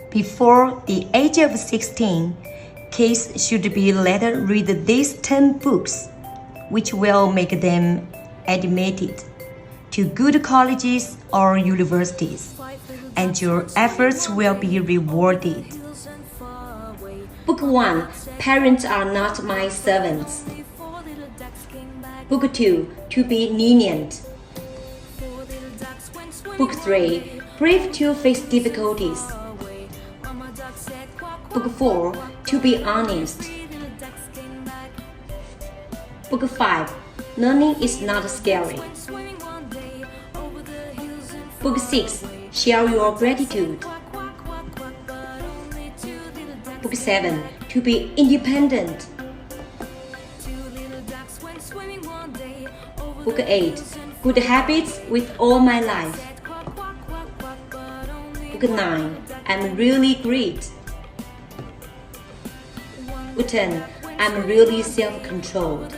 Before the age of 16, kids should be let read these 10 books, which will make them admitted to good colleges or universities, and your efforts will be rewarded. Book 1. Parents are not my servants. Book 2. To be lenient. Book 3. Brave to face difficulties. Book 4. To be honest. Book 5. Learning is not scary. Book 6. Share your gratitude. Book 7. To be independent. Book 8. Good habits with all my life. Book 9. I'm really great. Book 10. I'm really self-controlled.